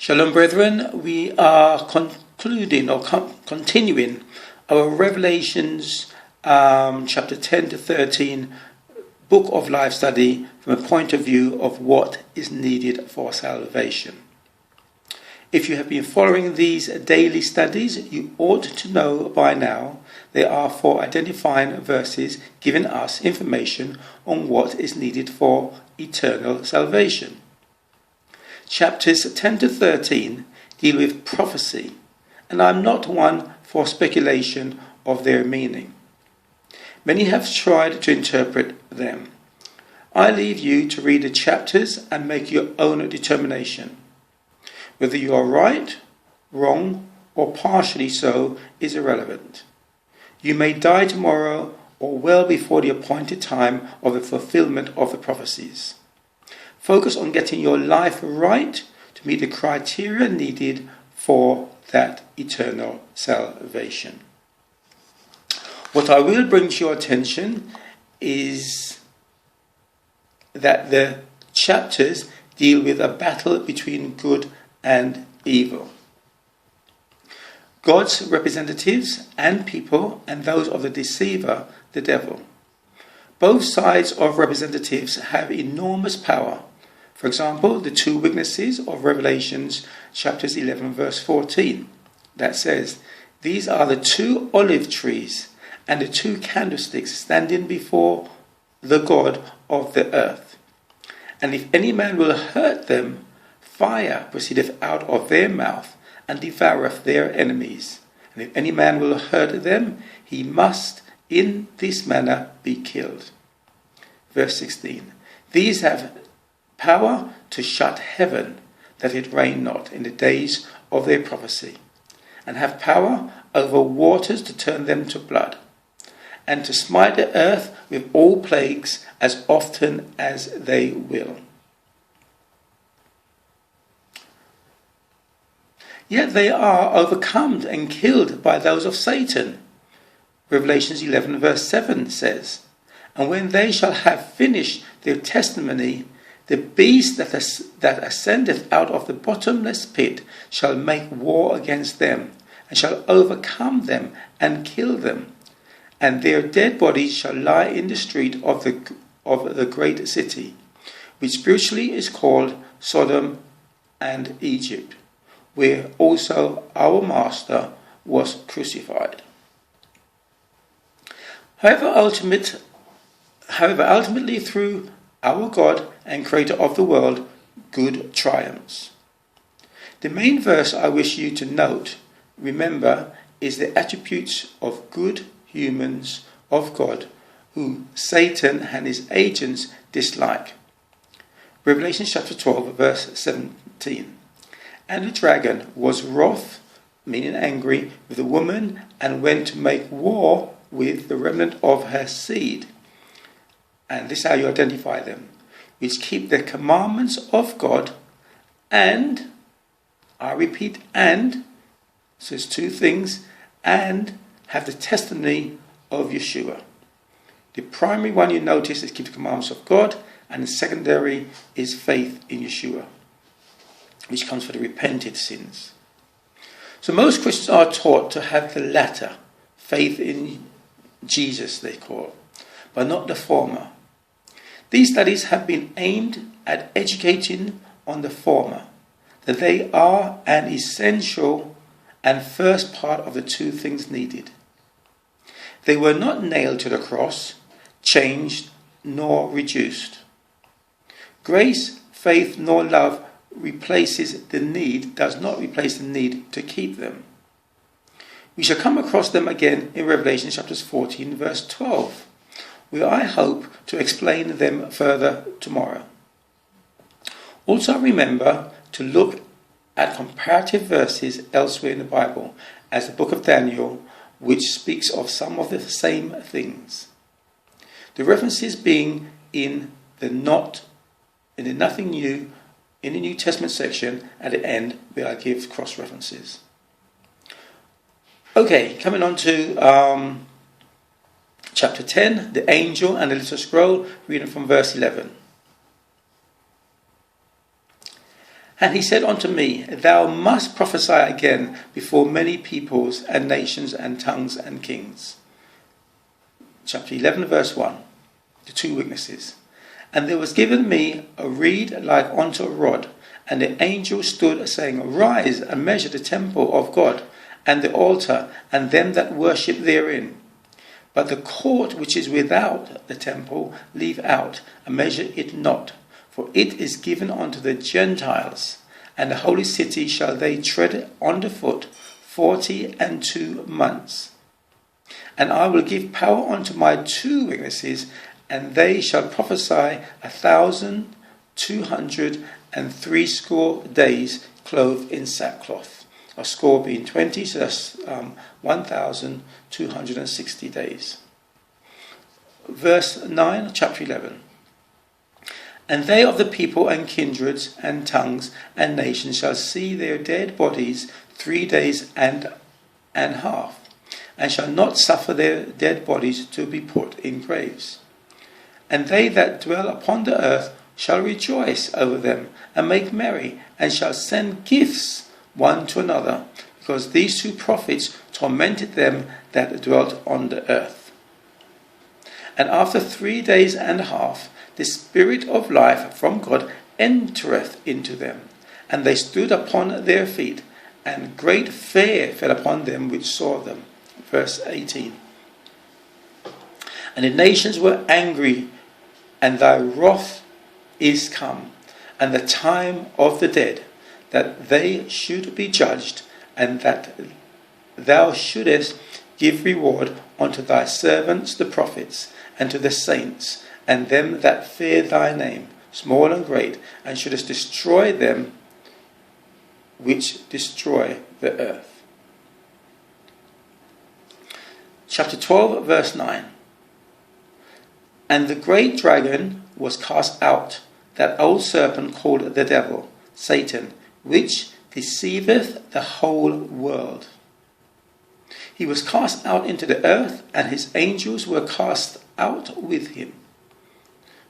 Shalom, brethren. We are concluding or continuing our Revelations chapter 10 to 13 Book of Life study from a point of view of what is needed for salvation. If you have been following these daily studies, you ought to know by now they are for identifying verses giving us information on what is needed for eternal salvation. Chapters 10 to 13 deal with prophecy, and I'm not one for speculation of their meaning. Many have tried to interpret them. I leave you to read the chapters and make your own determination. Whether you are right, wrong, or partially so is irrelevant. You may die tomorrow or well before the appointed time of the fulfillment of the prophecies. Focus on getting your life right to meet the criteria needed for that eternal salvation. What I will bring to your attention is that the chapters deal with a battle between good and evil. God's representatives and people and those of the deceiver, the devil. Both sides of representatives have enormous power. For example, the two witnesses of Revelations chapters 11 verse 14 that says, "These are the two olive trees and the two candlesticks standing before the God of the earth. And if any man will hurt them, fire proceedeth out of their mouth and devoureth their enemies. And if any man will hurt them, he must in this manner be killed." Verse 16, "These have power to shut heaven, that it rain not in the days of their prophecy, and have power over waters to turn them to blood, and to smite the earth with all plagues as often as they will." Yet they are overcome and killed by those of Satan. Revelations 11 verse 7 says, "And when they shall have finished their testimony, the beast that ascendeth out of the bottomless pit shall make war against them, and shall overcome them and kill them. And their dead bodies shall lie in the street of the great city, which spiritually is called Sodom and Egypt, where also our Master was crucified." However, ultimately through our God and Creator of the world, good triumphs. The main verse I wish you to note, remember, is the attributes of good humans of God, who Satan and his agents dislike. Revelation chapter 12, verse 17. "And the dragon was wroth," meaning angry, "with the woman, and went to make war with the remnant of her seed." And this is how you identify them: which keep the commandments of God and, I repeat, and, so it's two things, and have the testimony of Yeshua. The primary one you notice is keep the commandments of God, and the secondary is faith in Yeshua, which comes for the repented sins. So most Christians are taught to have the latter, faith in Jesus they call it, but not the former. These studies have been aimed at educating on the former, that they are an essential and first part of the two things needed. They were not nailed to the cross, changed, nor reduced. Grace, faith, nor love does not replace the need to keep them. We shall come across them again in Revelation chapters 14 verse 12, where I hope to explain them further tomorrow. Also remember to look at comparative verses elsewhere in the Bible, as the book of Daniel, which speaks of some of the same things. The references being in the Nothing New, in the New Testament section at the end, where I give cross-references. Okay, coming on to chapter 10, the angel and the little scroll, reading from verse 11. And he said unto me, Thou must prophesy again before many peoples and nations and tongues and kings. Chapter 11, verse 1. The two witnesses. And there was given me a reed like unto a rod, and the angel stood, saying, Arise and measure the temple of God, and the altar, and them that worship therein. But the court which is without the temple leave out, and measure it not. For it is given unto the Gentiles, and the holy city shall they tread under foot 42 months. And I will give power unto my two witnesses, and they shall prophesy 1,260 days, clothed in sackcloth. A score being 20, so that's 1,260 days. Verse 9, chapter 11. And they of the people and kindreds and tongues and nations shall see their dead bodies 3 days and half, and shall not suffer their dead bodies to be put in graves. And they that dwell upon the earth shall rejoice over them, and make merry, and shall send gifts one to another, because these two prophets tormented them that dwelt on the earth. And after 3 days and a half, the Spirit of life from God entereth into them, and they stood upon their feet, and great fear fell upon them which saw them. Verse 18. And the nations were angry, and thy wrath is come, and the time of the dead, that they should be judged, and that thou shouldest give reward unto thy servants the prophets, and to the saints, and them that fear thy name, small and great, and shouldest destroy them which destroy the earth. Chapter 12, verse 9. And the great dragon was cast out, that old serpent called the devil, Satan, which deceiveth the whole world. He was cast out into the earth, and his angels were cast out with him.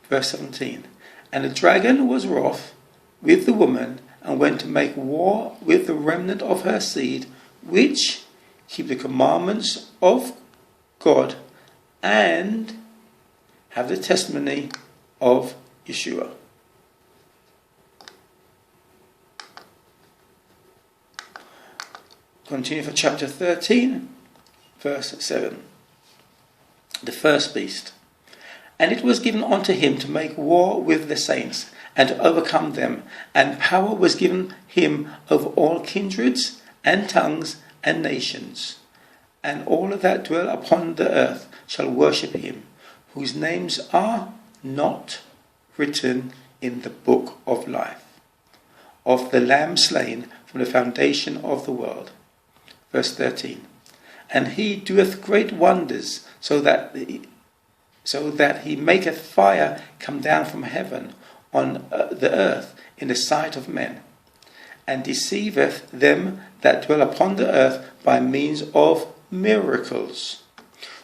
Verse 17. And the dragon was wroth with the woman, and went to make war with the remnant of her seed, which keep the commandments of God, and have the testimony of Yeshua. Continue for chapter 13, verse 7. The first beast. And it was given unto him to make war with the saints, and to overcome them. And power was given him over all kindreds, and tongues, and nations. And all that dwell upon the earth shall worship him, whose names are not written in the book of life, of the Lamb slain from the foundation of the world. Verse 13. And he doeth great wonders, so that he maketh fire come down from heaven on the earth in the sight of men, and deceiveth them that dwell upon the earth by means of miracles,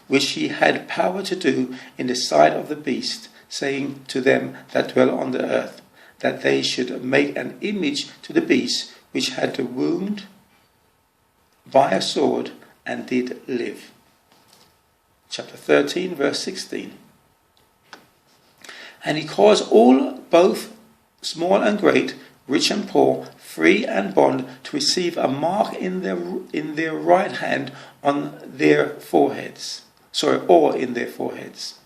which he had power to do in the sight of the beast, saying to them that dwell on the earth, that they should make an image to the beast, which had the wound by a sword, and did live. Chapter 13, verse 16. And he caused all, both small and great, rich and poor, free and bond, to receive a mark in their right hand on their foreheads. Or in their foreheads.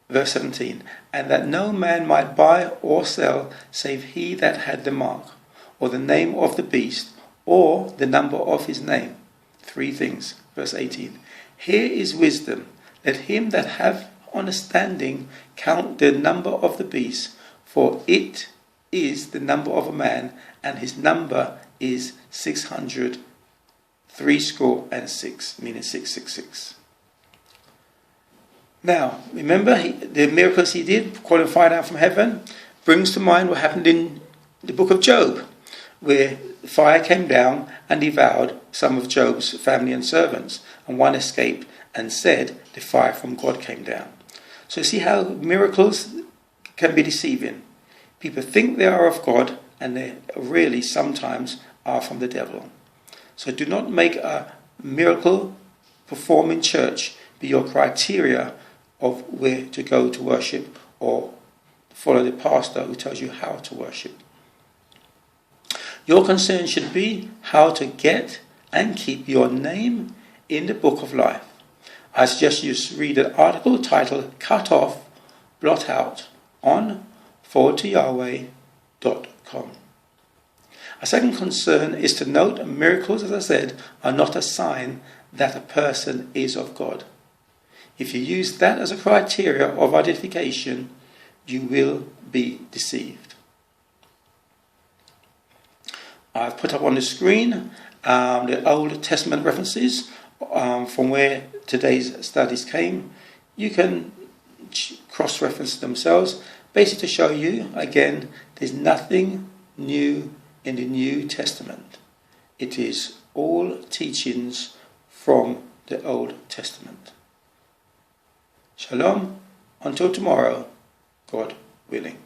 Verse 17. And that no man might buy or sell, save he that had the mark, or the name of the beast, or the number of his name. 3 things. Verse 18. Here is wisdom. Let him that have understanding count the number of the beast, for it is the number of a man, and his number is 666, meaning 666. Now, remember the miracles he did, calling fire down from heaven, brings to mind what happened in the book of Job, where fire came down and devoured some of Job's family and servants, and one escaped and said the fire from God came down. So see how miracles can be deceiving. People think they are of God, and they really sometimes are from the devil. So do not make a miracle performing church be your criteria of where to go to worship, or follow the pastor who tells you how to worship. Your concern should be how to get and keep your name in the book of life. I suggest you read an article titled "Cut Off, Blot Out" on forwardtoyahweh.com. A second concern is to note that miracles, as I said, are not a sign that a person is of God. If you use that as a criteria of identification, you will be deceived. I've put up on the screen the Old Testament references from where today's studies came. You can cross-reference themselves, basically to show you, again, there's nothing new in the New Testament. It is all teachings from the Old Testament. Shalom, until tomorrow, God willing.